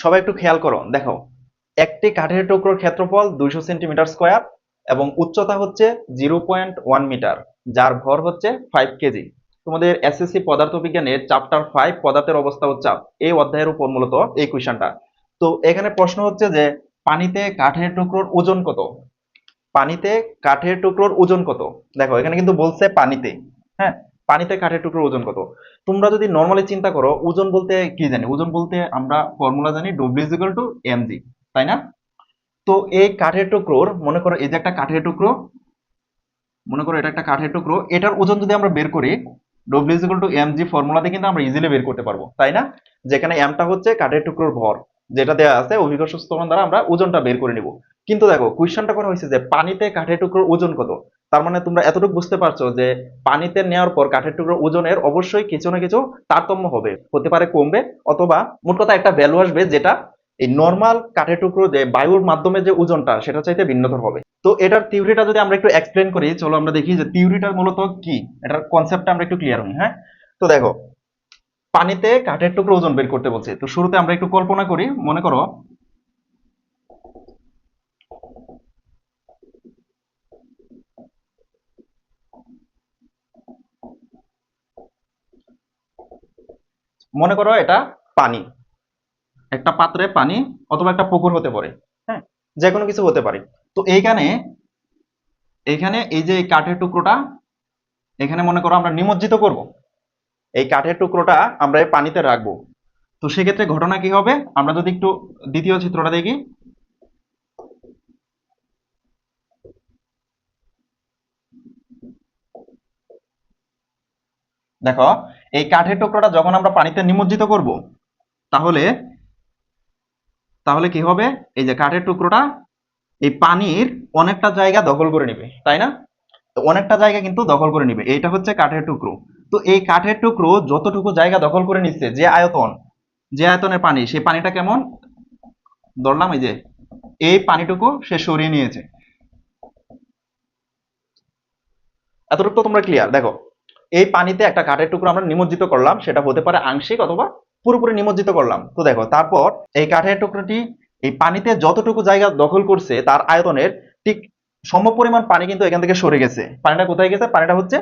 সবাই একটু খেয়াল করো, দেখো একটি কাঠের টুকরোর ক্ষেত্রফল 200 সেন্টিমিটার স্কোয়ার এবং উচ্চতা হচ্ছে 0.1 মিটার, যার ভর হচ্ছে 5 কেজি। তোমাদের এসএসসি পদার্থবিজ্ঞানের চ্যাপ্টার 5 পদার্থের অবস্থা ও চাপ এই অধ্যায়ের উপর মূলত এই কোয়েশ্চনটা। তো এখানে প্রশ্ন হচ্ছে যে পানিতে কাঠের টুকরোর ওজন কত। পানিতে কাঠের টুকরোর ওজন কত? দেখো এখানে কিন্তু বলছে পানিতে। হ্যাঁ, পানিতে কাঠের টুকরোর ওজন কত। তোমরা যদি নর্মালি চিন্তা করো, ওজন বলতে কি জানি? ওজন বলতে আমরা ফর্মুলা জানি W=mg, তাই না? তো এই কাঠের টুকরোর, মনে করো এই যে একটা কাঠের টুকরো, মনে করো এটা একটা কাঠের টুকরো, এটার ওজন যদি আমরা বের করি W=mg ফর্মুলাতে কিন্তু আমরা ইজিলি বের করতে পারবো, তাই না? যেখানে এমটা হচ্ছে কাঠের টুকরোর ভর, যেটা দেওয়া আছে অভিকর্ষ ত্বরণ দ্বারা আমরা ওজনটা বের করে নিব। কিন্তু দেখো কোয়েশ্চনটা করা হয়েছে যে পানিতে কাঠের টুকরোর ওজন কত। তার মানে তোমরা এতটুকু বুঝতে পারছো যে পানিতে নেওয়ার পর কাঠের টুকরোর ওজনের অবশ্যই কিছু না কিছু তারতম্য হবে, হতে পারে কমবে, অথবা মোট কথা একটা ভ্যালু আসবে যেটা এই নর্মাল কাঠের টুকরো যে বায়ুর মাধ্যমে যে ওজনটা সেটা চাইতে ভিন্নতর হবে। তো এটার থিওরিটা যদি আমরা একটু এক্সপ্লেন করি, চলো আমরা দেখি যে থিওরিটা মূলত কি, এটার কনসেপ্টটা আমরা একটু ক্লিয়ার হই। হ্যাঁ, তো দেখো পানিতে কাঠের টুকরো ওজন বের করতে বলছে। তো শুরুতে আমরা একটু কল্পনা করি, মনে করো মনে করো এটা পানি, একটা পাত্রে পানি অথবা একটা পুকুর হতে পারে। হ্যাঁ, যে কোনো কিছু হতে পারে। তো এইখানে এইখানে এই যে এই কাঠের টুকরোটা এখানে মনে করো আমরা নিমজ্জিত করব। এই কাঠের টুকরোটা আমরা এই পানিতে রাখবো। তো সেক্ষেত্রে ঘটনা কি হবে, আমরা যদি একটু দ্বিতীয় চিত্রটা দেখি। দেখো এই কাঠের টুকরোটা যখন আমরা পানিতে নিমজ্জিত করব, তাহলে তাহলে কি হবে, এই যে কাঠের টুকরোটা এই পানির অনেকটা জায়গা দখল করে নেবে, তাই না? তো অনেকটা জায়গা কিন্তু দখল করে নিবে, এইটা হচ্ছে কাঠের টুকরো। তো এই কাঠের টুকরো যতটুকু জায়গা দখল করে নিচ্ছে, যে আয়তন, যে আয়তনের পানি, সেই পানিটা কেমন ধরলাম, এই যে এই পানিটুকু সে সরিয়ে নিয়েছে। এতটুকু তো তোমরা ক্লিয়ার? দেখো এই পানিতে একটা কাঠের টুকরো আমরা নিমজ্জিত করলাম, সেটা হতে পারে আংশিক অথবা পুরোপুরি নিমজ্জিত করলাম। তো দেখো তারপর এই কাঠের টুকরোটি এই পানিতে যতটুকু জায়গা দখল করছে তার আয়তনের ঠিক সমপরিমাণ পানি কিন্তু এখান থেকে সরে গেছে। পানিটা কোথায় গেছে? পানিটা হচ্ছে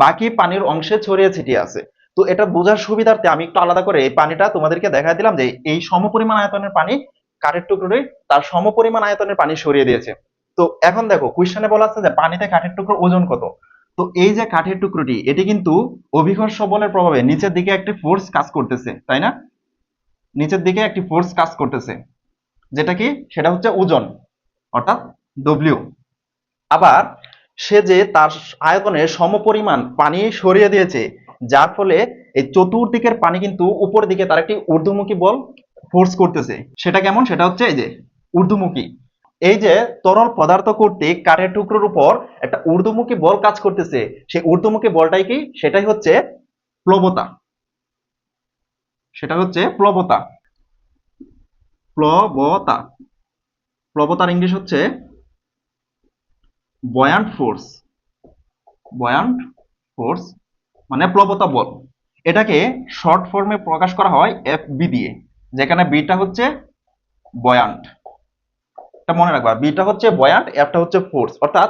বাকি পানির অংশে ছড়িয়ে ছিটিয়ে আছে। তো এটা বোঝার সুবিধার্থে আমি একটু আলাদা করে এই পানিটা তোমাদেরকে দেখাই দিলাম যে এই সমপরিমাণ আয়তনের পানি কাঠের টুকরোটি তার সমপরিমাণ আয়তনের পানি সরিয়ে দিয়েছে। তো এখন দেখো কোয়েশ্চনে বলা আছে যে পানিতে কাঠের টুকরোর ওজন কত। তো এই যে কাঠের টুকরোটি, এটি কিন্তু অভিকর্ষ বলের প্রভাবে নিচের দিকে একটি ফোর্স কাজ করতেছে, তাই না? নিচের দিকে একটি ফোর্স কাজ করতেছে, যেটা কি, সেটা হচ্ছে ওজন, অর্থাৎ ডব্লিউ। আবার সে যে তার আয়তনের সমপরিমাণ পানি সরিয়ে দিয়েছে, যার ফলে এই চতুর্দিকের পানি কিন্তু উপর দিকে তার একটি ঊর্ধ্বমুখী বল ফোর্স করতেছে। সেটা কেমন? সেটা হচ্ছে এই যে ঊর্ধ্বমুখী। এই যে তরল পদার্থ কর্তৃক কাঠের টুকরোর উপর একটা ঊর্ধ্বমুখী বল কাজ করতেছে, সেই ঊর্ধ্বমুখী বলটাই কি? সেটাই হচ্ছে প্লবতা। সেটা হচ্ছে প্লবতা। প্লবতা। প্লবতার ইংলিশ হচ্ছে বয়ান্ট ফোর্স। বয়ান্ট ফোর্স মানে প্লবতা বল। এটাকে শর্ট ফর্মে প্রকাশ করা হয় এফ বি দিয়ে, যেখানে বিটা হচ্ছে বয়ান্ট। এটা মনে রাখবা, বিটা হচ্ছে বয়ান্ট, এফটা হচ্ছে ফোর্স। অর্থাৎ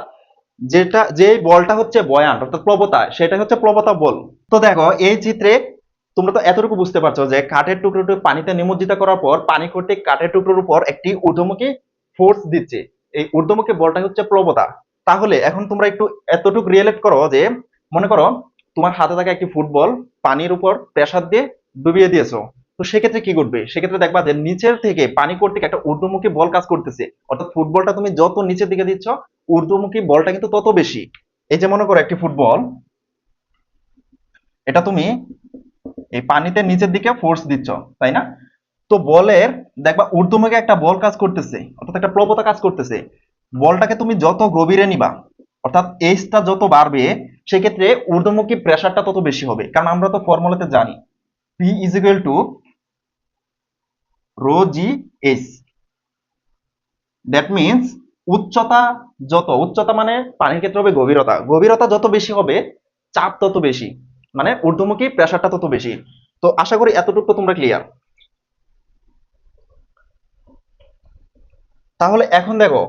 যেটা, যে বলটা হচ্ছে বয়ান্ট অর্থাৎ প্লবতা, সেটা হচ্ছে প্লবতা বল। তো দেখো এই চিত্রে তোমরা তো এতটুকু বুঝতে পারছো যে কাঠের টুকরোটি পানিতে নিমজ্জিত করার পর পানি কর্তৃক কাঠের টুকরোর উপর একটি ঊর্ধ্বমুখী ফোর্স দিচ্ছে। এই ঊর্ধ্বমুখী বলটা হচ্ছে প্লবতা। তাহলে এখন তোমরা একটু এতটুকু রিলেট করো যে মনে করো তোমার হাতে থাকা একটি ফুটবল পানির উপর প্রেসার দিয়ে ডুবিয়ে দিয়েছো। তো সেক্ষেত্রে কি ঘটবে? সেক্ষেত্রে দেখবা যে নিচের থেকে পানি কর্তৃক একটা ঊর্ধ্বমুখী বল কাজ করতেছে। অর্থাৎ ফুটবলটা তুমি যত নিচের দিকে দিচ্ছ, ঊর্ধ্বমুখী বলটা কিন্তু তত বেশি। এই যে মনে করো একটি ফুটবল, এটা তুমি এই পানিতে নিচের দিকে ফোর্স দিচ্ছ, তাই না? তো বলের দেখবা ঊর্ধ্বমুখী একটা বল কাজ করতেছে, অর্থাৎ একটা প্লবতা কাজ করতেছে। বলটাকে তুমি যত গভীরে নিবা, অর্থাৎ এইচটা যত বাড়বে, সেক্ষেত্রে ঊর্ধ্বমুখী প্রেসারটা তত বেশি হবে। কারণ আমরা তো ফর্মুলাতে জানি P is equal to rho g h. That means উচ্চতা, যত উচ্চতা মানে পানির ক্ষেত্রে হবে গভীরতা, গভীরতা যত বেশি হবে চাপ তত বেশি, মানে ঊর্ধ্বমুখী প্রেসারটা তত বেশি। তো আশা করি এতটুকু তো তোমরা ক্লিয়ার। তাহলে এখন দেখো,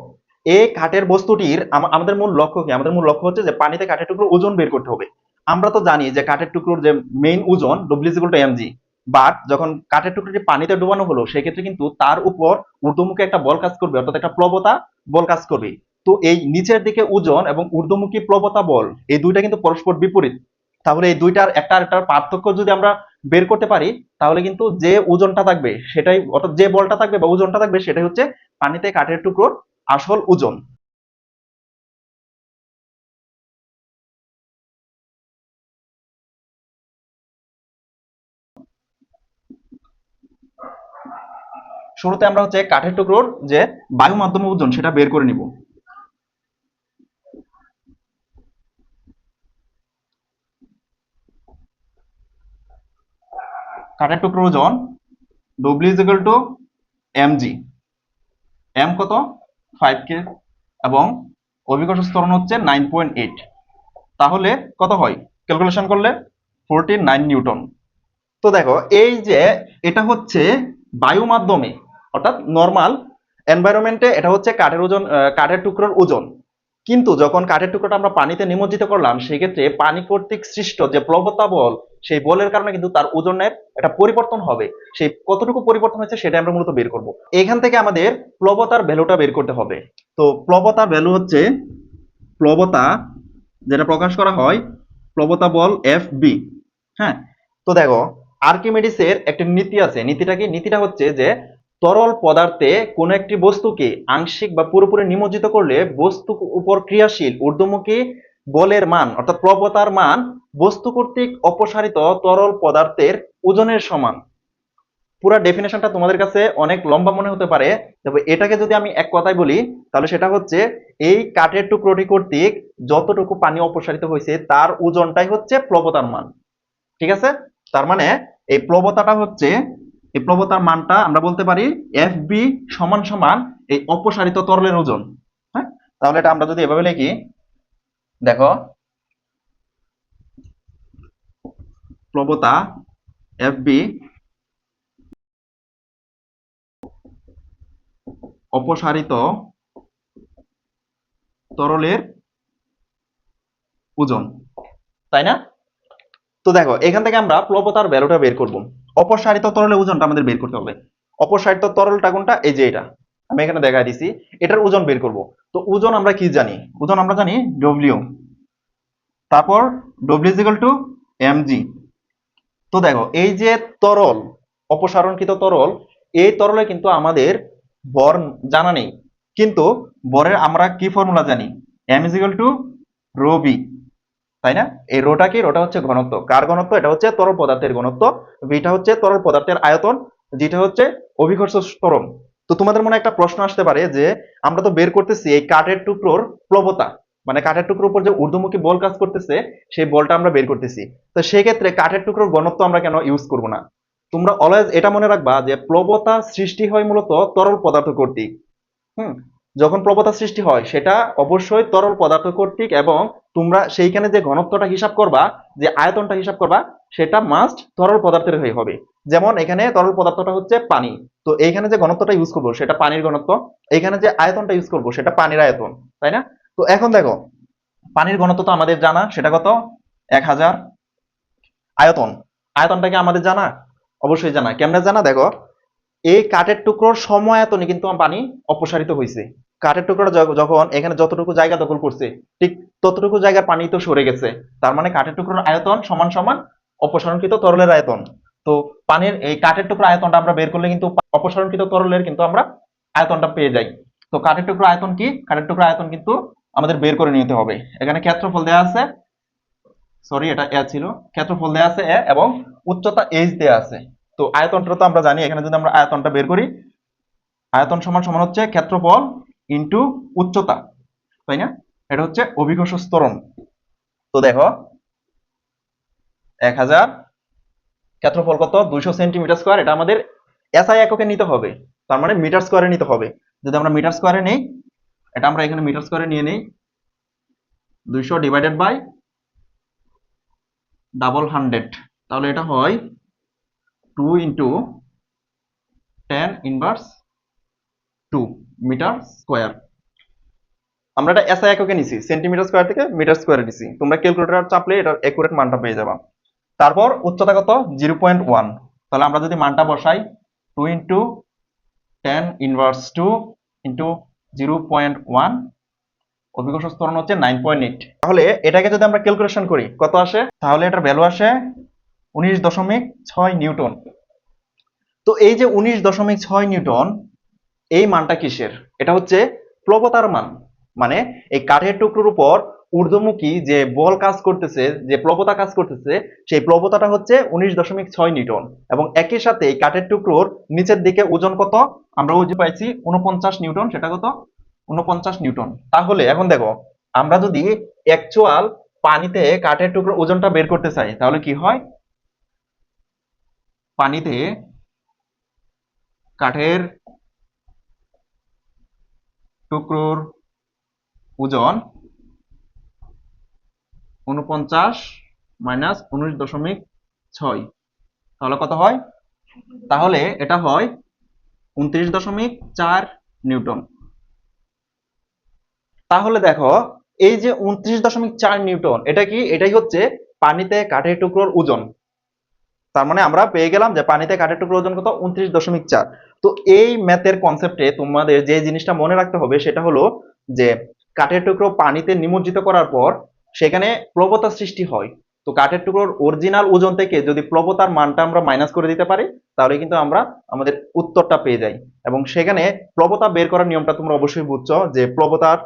এই কাঠের বস্তুটির আমাদের মূল লক্ষ্য কি? আমাদের মূল লক্ষ্য হচ্ছে যে পানিতে কাঠের টুকরোর ওজন বের করতে হবে। আমরা তো জানি যে কাঠের টুকরোর যে মেইন ওজন W=mg, বাট যখন কাঠের টুকরোটি পানিতে ডুবানো হলো সেক্ষেত্রে কিন্তু তার উপর ঊর্ধ্বমুখী একটা বল কাজ করবে, অর্থাৎ একটা প্লবতা বল কাজ করবে। তো এই নিচের দিকে ওজন এবং ঊর্ধ্বমুখী প্লবতা বল, এই দুইটা কিন্তু পরস্পর বিপরীত। তাহলে এই দুইটার একটা আরেকটার পার্থক্য যদি আমরা বের করতে পারি, তাহলে কিন্তু যে ওজনটা থাকবে সেটাই, অর্থাৎ যে বলটা থাকবে বা ওজনটা থাকবে সেটাই হচ্ছে পানিতে কাঠের টুকরোর আসল ওজন। শুরুতে আমরা হচ্ছে কাঠের টুকরোর যে বায়ু মাধ্যমে ওজন সেটা বের করে নিব। কাঠের টুকরোর ওজন W=mg, এম কত 5 কে, এবং অভিকর্ষ ত্বরণ হচ্ছে 9.8। তাহলে কত হয় ক্যালকুলেশন করলে? 49 নিউটন। তো দেখো, এই যে এটা হচ্ছে বায়ু মাধ্যমে, অর্থাৎ নর্মাল এনভায়রনমেন্টে এটা হচ্ছে কাঠের ওজন, কাঠের টুকরোর ওজন। কিন্তু যখন কাঠের টুকরোটা আমরা পানিতে নিমজ্জিত করলাম সেক্ষেত্রে পানি কর্তৃক সৃষ্ট যে প্লবতা বল, সেই বলের কারণে কিন্তু তার ওজনের একটা পরিবর্তন হবে। সেই কতটুকু পরিবর্তন হয়েছে সেটা আমরা মূলত বের করব। এখান থেকে আমাদের প্লবতার ভ্যালুটা বের করতে হবে। তো প্লবতার ভ্যালু হচ্ছে, প্লবতা যেটা প্রকাশ করা হয় প্লবতা বল Fb। হ্যাঁ, তো দেখো, আর্কিমিডিসের একটা নীতি আছে। নীতিটা কি? নীতিটা হচ্ছে যে তরল পদার্থে কোনো একটি বস্তুকে আংশিক বা পুরোপুরি নিমজ্জিত করলে বস্তু উপর ক্রিয়াশীল ঊর্ধ্বমুখী বলের মান, অর্থাৎ প্রবতার মান বস্তু কর্তৃক অপসারিত তরল পদার্থের ওজনের সমান। পুরো ডেফিনেশনটা তোমাদের কাছে অনেক লম্বা মনে হতে পারে, তবে এটাকে যদি আমি এক কথায় বলি তাহলে সেটা হচ্ছে এই কাঠের টুকরোটি কর্তৃক যতটুকু পানি অপসারিত হয়েছে তার ওজনটাই হচ্ছে প্লবতার মান। ঠিক আছে? তার মানে এই প্লবতাটা হচ্ছে, এই প্লবতার মানটা আমরা বলতে পারি Fb সমান সমান এই অপসারিত তরলের ওজন। হ্যাঁ, তাহলে এটা আমরা যদি এভাবে লিখি, দেখো, প্লবতা Fb অপসারিত তরলের ওজন, তাই না? তো দেখো, এখান থেকে আমরা প্লবতার ভ্যালুটা বের করব। অপসারিত তরলের ওজনটা আমাদের বের করতে হবে। অপসারিত তরলটা কোনটা? এই যে এটা আমি এখানে দেখাই দিছি, এটার ওজন বের করব। তো ওজন আমরা কি জানি? ওজন আমরা জানি ডব্লিউ, তারপর W=mg। তো দেখো, এই যে তরল, অপসারণকৃত তরল, এই তরলে কিন্তু আমাদের ভর জানা নেই, কিন্তু ভরের আমরা কি ফর্মুলা জানি? m=ρb, তাই না? এই রোটা কি? রোটা হচ্ছে ঘনত্ব। কার ঘনত্ব? এটা হচ্ছে তরল পদার্থের ঘনত্ব। ভিটা হচ্ছে তরল পদার্থের আয়তন, যেটা হচ্ছে অভিকর্ষ ত্বরণ। তো তোমাদের মনে একটা প্রশ্ন আসতে পারে যে আমরা তো বের করতেছি এই কাঠের টুকরোর প্লবতা, মানে কাঠের টুকরোর উপর যে ঊর্ধ্বমুখী বল কাজ করতেছে সেই বলটা আমরা বের করতেছি। তো সেই ক্ষেত্রে কাঠের টুকরোর ঘনত্ব আমরা কেন ইউজ করব না? তোমরা অলওয়েজ এটা মনে রাখবা যে প্লবতা সৃষ্টি হয় মূলত তরল পদার্থ কর্তৃক। হুম, যখন প্রবতা সৃষ্টি হয় সেটা অবশ্যই তরল পদার্থ কর্তৃক, এবং তোমরা সেইখানে যে ঘনত্বটা হিসাব করবা, যে আয়তনটা হিসাব করবা, সেটা মাস্ট তরল পদার্থের হয়ে হবে। যেমন এখানে তরল পদার্থটা হচ্ছে পানি, তো এইখানে যে ঘনত্বটা ইউজ করবো সেটা পানির ঘনত্ব, এইখানে যে আয়তনটা ইউজ করবো সেটা পানির আয়তন, তাই না? তো এখন দেখো, পানির ঘনত্ব তো আমাদের জানা, সেটা কত? 1000। আয়তন, আয়তনটা কি আমাদের জানা? অবশ্যই জানা। কেমনে জানা? দেখো, এই কাঠের টুকরোর সময়ায়তনে কিন্তু পানি অপসারিত হয়েছে। কাঠের টুকরোটা যখন এখানে যতটুকু জায়গা দখল করছে, ঠিক ততটুকু জায়গার পানি তো সরে গেছে। তার মানে কাঠের টুকরোর আয়তন সমান সমান অপসারণকৃত তরলের আয়তন। তো পানির এই কাঠের টুকরো আয়তনটা আমরা বের করলে কিন্তু অপসারণকৃত তরলের কিন্তু আমরা আয়তনটা পেয়ে যাই। তো কাঠের টুকরো আয়তন কি? কাঠের টুকরো আয়তন কিন্তু আমাদের বের করে নিতে হবে। এখানে ক্ষেত্রফল দেওয়া আছে, সরি এটা এ ছিল, ক্ষেত্রফল দেওয়া আছে এ, এবং উচ্চতা এইচ দেওয়া আছে। তো আয়তনটা তো আমরা জানি, এখানে যদি আমরা আয়তনটা বের করি, আয়তন সমান সমান হচ্ছে ক্ষেত্রফল ইনটু উচ্চতা, তাই না? এটা হচ্ছে অভিকর্ষ ত্বরণ। তো দেখো, 1000, ক্ষেত্রফল কত? 200 সেন্টিমিটার স্কোয়ার। এটা আমাদের এসআই এককে নিতে হবে, তার মানে মিটার স্কোয়ারে নিতে হবে। যদি আমরা মিটার স্কোয়ারে নেই, এটা আমরা এখানে মিটার স্কোয়ারে নিয়ে নেই, 200/100, তাহলে এটা হয় 2 × 10⁻⁻⁴, মিটার স্কোয়ার। আমরা এটা এসআই এককে নিছি, সেন্টিমিটার স্কোয়ার থেকে মিটার স্কোয়ারে নিছি। তোমরা ক্যালকুলেটর চাপলে এটার একুরেট মানটা পেয়ে যাবা। তারপর উচ্চতা কত? 0.1। তাহলে আমরা যদি মানটা বসাই 2 ইন্টু 10 ইনভার্স 2 ইন্টু 0.1, অভিকর্ষ ত্বরণ হচ্ছে 9.8। তাহলে এটাকে যদি আমরা ক্যালকুলেশন করি কত আসে? তাহলে এটার ভ্যালু আসে 19.6 নিউটন। তো এই যে 19.6 নিউটন, এই মানটা কিসের? এটা হচ্ছে প্লবতার মান। মানে এই কাঠের টুকরোর উপর ঊর্ধ্বমুখী যে বল কাজ করতেছে, যে প্লবতা কাজ করতেছে, সেই প্লবতাটা হচ্ছে 19.6 নিউটন। এবং একই সাথে এই কাঠের টুকরোর নিচের দিকে ওজন কত? আমরা ওজন পাইছি 49 নিউটন। সেটা কত? 49 নিউটন। তাহলে এখন দেখো, আমরা যদি অ্যাকচুয়াল পানিতে কাঠের টুকরোর ওজনটা বের করতে চাই তাহলে কি হয়? পানিতে কাঠের টুকরোর ওজন 49 মাইনাস 19.6, তাহলে কত হয়? তাহলে এটা হয় 29.4 নিউটন। তাহলে দেখো, এই যে 29.4 নিউটন, এটা কি? এটাই হচ্ছে পানিতে কাঠের টুকরোর ওজন। তার মানে আমরা পেয়ে গেলাম যে পানিতে কাঠের টুকরোর ওজন কত? 29.4। তো এই ম্যাথের কনসেপ্টে তোমাদের যে জিনিসটা মনে রাখতে হবে সেটা হলো যে কাঠের টুকরো পানিতে নিমজ্জিত করার পর সেখানে প্লবতা সৃষ্টি হয়। তো কাঠের টুকরোর অরিজিনাল ওজন থেকে যদি প্লবতার মানটা আমরা মাইনাস করে দিতে পারি তাহলে কিন্তু আমরা আমাদের উত্তরটা পেয়ে যাই। এবং সেখানে প্লবতা বের করার নিয়মটা তোমরা অবশ্যই বুঝছো যে প্লবতার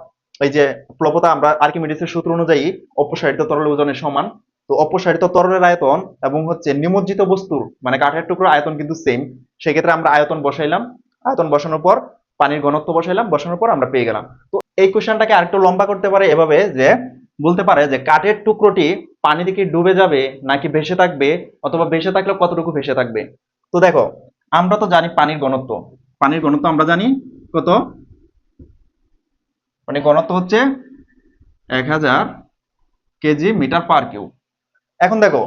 এই যে প্লবতা আমরা আর্কিমিডিসের সূত্র অনুযায়ী অপসারিত তরল ওজনের সমান। তো অপসারিত তরলের আয়তন এবং হচ্ছে নিমজ্জিত বস্তুর মানে কাঠের টুকরোর আয়তন কিন্তু সেম। সেক্ষেত্রে আমরা আয়তন বসাইলাম, আয়তন বসানোর পর পানির ঘনত্ব বসাইলাম, বসানোর পর আমরা পেয়ে গেলাম। তো এই কোশ্চেনটাকে আরেকটু লম্বা করতে পারে এভাবে যে বলতে পারে যে কাঠের টুকরোটি পানিতে কি ডুবে যাবে নাকি ভেসে থাকবে, অথবা ভেসে থাকলে কতটুকু ভেসে থাকবে। তো দেখো, আমরা তো জানি পানির ঘনত্ব। পানির ঘনত্ব আমরা জানি কত? মানে ঘনত্ব হচ্ছে 1000 কেজি মিটার পার কিউব। এখন দেখো,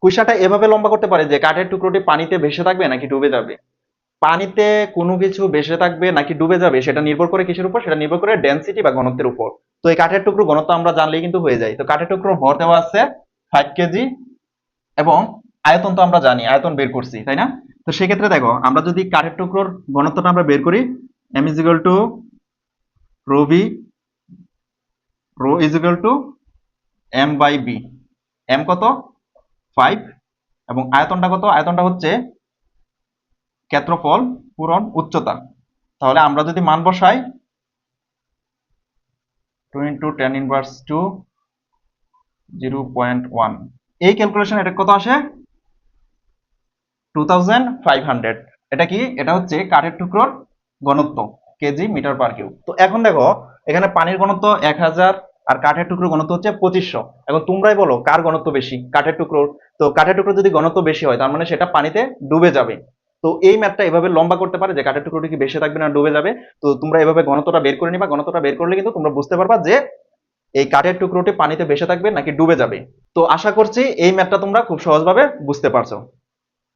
কুইশাটা এভাবে লম্বা করতে পারে যে কাঠের টুকরোটি পানিতে ভেসে থাকবে নাকি ডুবে যাবে। পানিতে কোনো কিছু ভেসে থাকবে নাকি ডুবে যাবে সেটা নির্ভর করে কিসের উপর? সেটা নির্ভর করে ডেনসিটি বা ঘনত্বের উপর। তো এই কাঠের টুকরো ঘনত্ব আমরা জানলেই কিন্তু হয়ে যায়। তো কাঠের টুকরোর ভর দেওয়া আছে 5 কেজি এবং আয়তন তো আমরা জানি, আয়তন বের করছি, তাই না? তো সেক্ষেত্রে দেখো, আমরা যদি কাঠের টুকরোর ঘনত্বটা আমরা বের করি, m is equal to rho v, rho is equal to m by b। m কত? 5। এবং আয়তনটা কত? আয়তনটা হচ্ছে ক্ষেত্রফল পূরণ উচ্চতা। তাহলে আমরা যদি মান বসাই 2 into 10 inverse 2 0.1, এই ক্যালকুলেশন এটা কত আসে? 2500। এটা কি? এটা হচ্ছে কাঠের টুকরোর ঘনত্ব কেজি মিটার পার কিউব। তো এখন দেখো, এখানে পানির ঘনত্ব 1000 আর কাঠের টুকরোর ঘনত্ব হচ্ছে 2500। এখন তোমরাই বলো কার ঘনত্ব বেশি? কাঠের টুকরোর। তো কাঠের টুকরো যদি ঘনত্ব বেশি হয় তার মানে সেটা পানিতে ডুবে যাবে। তো এই ম্যাথটা এভাবে লম্বা করতে পারে যে কাঠের টুকরোটি কি ভেসে থাকবে না ডুবে যাবে। তো তোমরা এভাবে ঘনত্বটা বের করে নিবা। ঘনত্বটা বের করলে কিন্তু তোমরা বুঝতে পারবা যে এই কাঠের টুকরোটি পানিতে ভেসে থাকবে নাকি ডুবে যাবে। তো আশা করছি এই ম্যাথটা তোমরা খুব সহজভাবে বুঝতে পারছো।